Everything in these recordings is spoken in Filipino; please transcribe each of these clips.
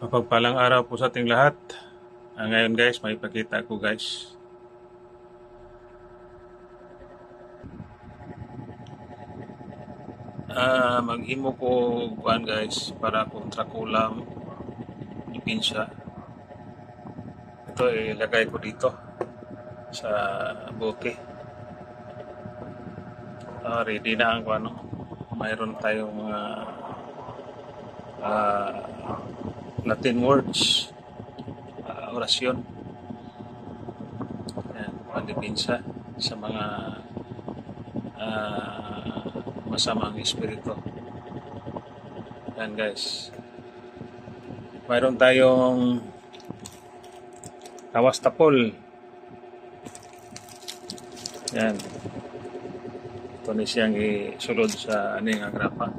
Mapagpalang araw po sa ating lahat. Ngayon guys, may ipakita ko guys. Maghimo ko kuan guys para kontra kulam depensa. Ito ilagay ko dito sa bote. Ready na ang kuano. Mayroon tayong mga Latin words, orasyon. Yan, pandepensa sa mga masamang espiritu. Yan guys. Mayroon tayong tawas tapol. Yan. Ito ni siyang isulod sa aning agrapa.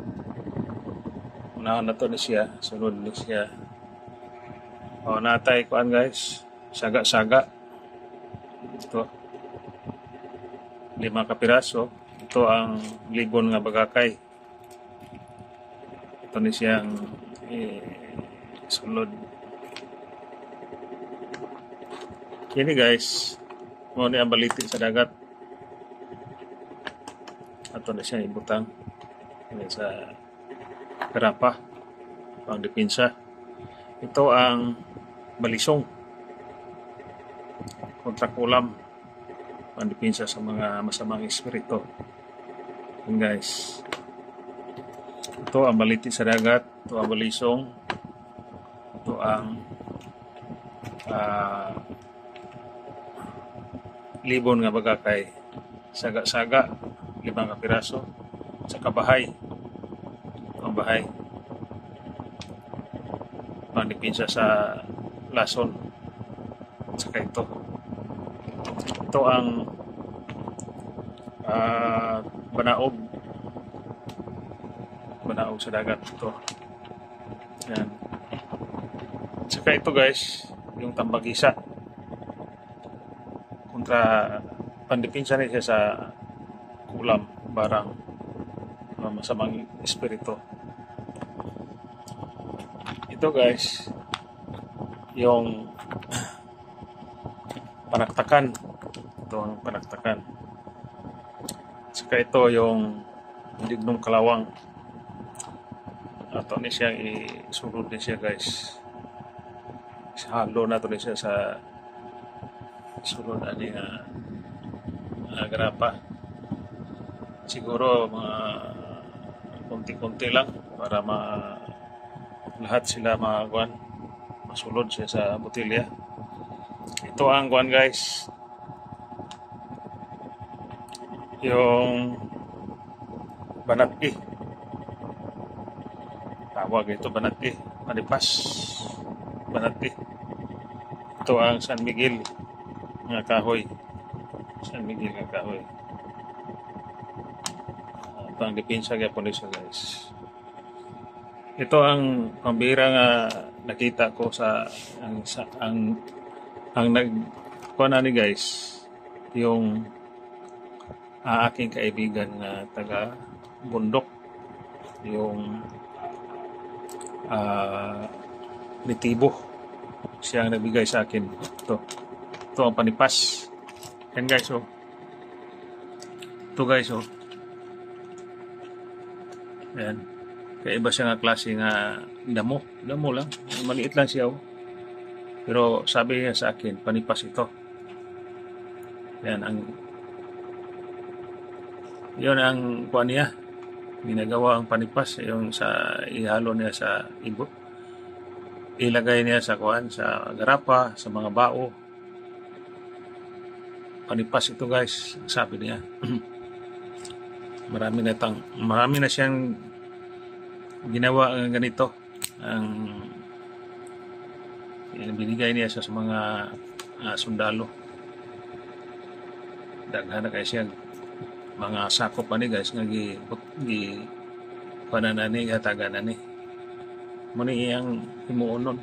Unahan na to ni siya. Sulod ni siya. Natay kuan guys. Saga-saga. Ito. 5 kapiraso. Ito ang libon nga bagakay. Ito ni siyang sulod. Kini guys, mo ni ang baliti sa dagat. Ito na siyang ibutang sa karapa pang depensa. Ito ang balisong kontra kulam pang depensa sa mga masamang espiritu. Yan guys. Ito ang baliti sa dagat. Ito ang balisong. Ito ang libon nga bagakay. Saga-saga. 5 kapiraso. Sa kabahay. Ito ang bahay. Pangdepensa sa lason. Saka ito. Ito ang banaog. Banaog sa dagat. Ito. Yan. Saka ito guys, yung tambagisa. Kontra pandepensa niya sa kulam, barang, masamang espiritu. Ito guys, yung panaktakan. Ito ang panaktakan. Saka ito yung dignong kalawang. Ito ni siyang isulod ni siya guys. Halo na ito ni siya sa sulod ani grapa. Siguro mga konti-konti lang para lahat sila masulod siya sa botelya. Ito ang kuan guys, yung banat-i. Tawag ito banat-i, manipas. Banat-i. Ito ang San Miguel nga kahoy. San Miguel nga kahoy. Pang depensa gyapon siya guys. Ito ang pambira nga nakita ko sa ang nagkuha ni guys, yung aking kaibigan na taga bundok, yung nitibo, siya ang nagbigay sa akin. Ito ang panipas. Yan guys, oh. Ito guys, oh. Yan. Kaya iba siya nga klase nga damo. Damo lang. Maliit lang siya, oh. Pero sabi niya sa akin, panipas ito. Yan yun ang kuha niya. Ginagawa ang panipas. Yung sa ihalo niya sa ibot. Ilagay niya sa kuhan, sa garapa, sa mga bao. Panipas ito guys, sabi niya. Marami na siyang ginawa ng ganito. Ang binigay niya sa mga sundalo. Daghan na kayo siya mga sakop pa ni guys nga pananani hatagan na ni. Muna iyang himuon nun.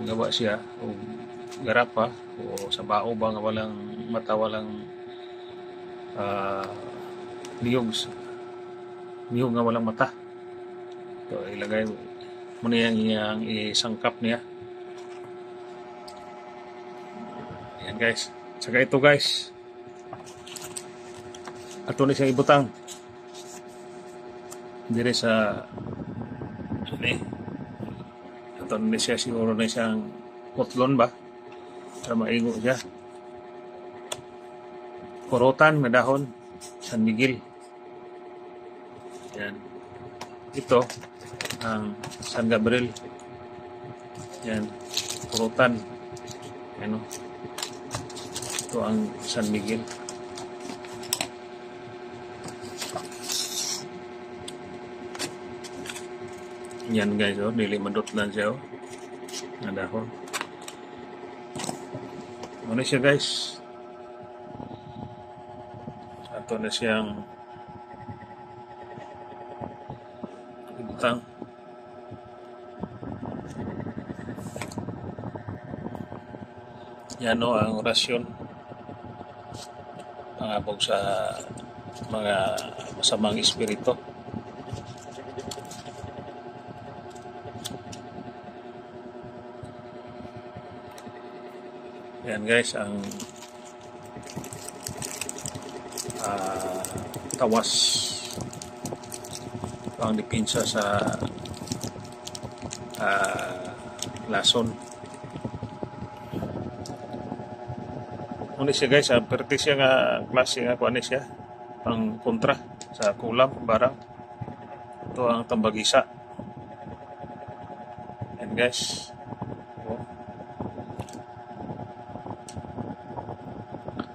Gawa siya o garapa o sa bao ba nga walang mata, walang niyog nga walang mata. Ito ilagay Muna yang isangkap niya. Ayan guys. Saka ito guys. Ato ni siyang ibutang. Dire sa ini. Ato ni siya siguro na siyang kotlon ba? Para maigo siya. Kurutan na dahon. San Miguel. Yan. Ito ang San Gabriel. Yan. Kurutan. Ano? Ito ang San Miguel. Yan guys, oh, dili madot lang siya, oh. Nadahon. Ano siya guys? Ato na siyang ibutang. Yan, oh, ang orasyon. Pangabog sa mga masamang espiritu. Yan guys, ang tawas pang dipinsa sa lason. Ano siya guys, perti siya nga klase nga kuan siya pang kontra sa kulam barang. Ito ang tambagisa. Yan guys.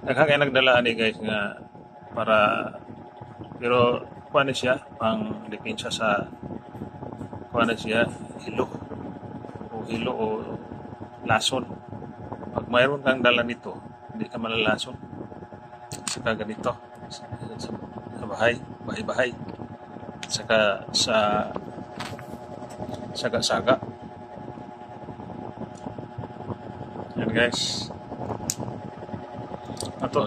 Kaya nagdala ni guys nga para pero kuan siya pang depensa sa kuan siya hilo o lason. Pag mayroon kang dala nito, hindi ka malalason. Saka ganito sa bahay, saka sa saga-saga. Yan guys. Ato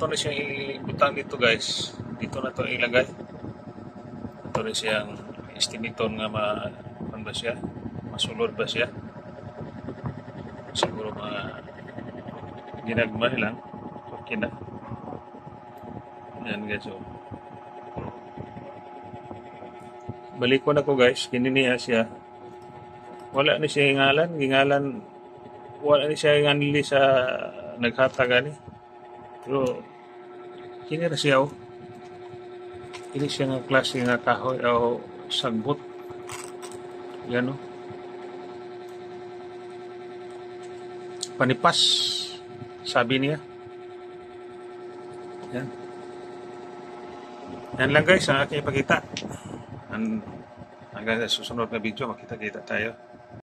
na siya ibutang dito guys. Dito na to ilagay. Ato na siyang estimiton nga ano ba siya? Masulod ba siya? Siguro mga ginagmay lang. Okay na. Yan guys. So, balik ko na ko guys. Kininiya siya. Wala ni siya gingalan. Wala ni siya nganili sa naghataga ni. Pero kini ra siya, oh. Kini siya nga klase nga kahoy o sagbot. Yan, oh. Panipas, sabi niya. Yan. Yan lang guys ang aking ipakita. Hanggang sa susunod na video, makita-kita tayo.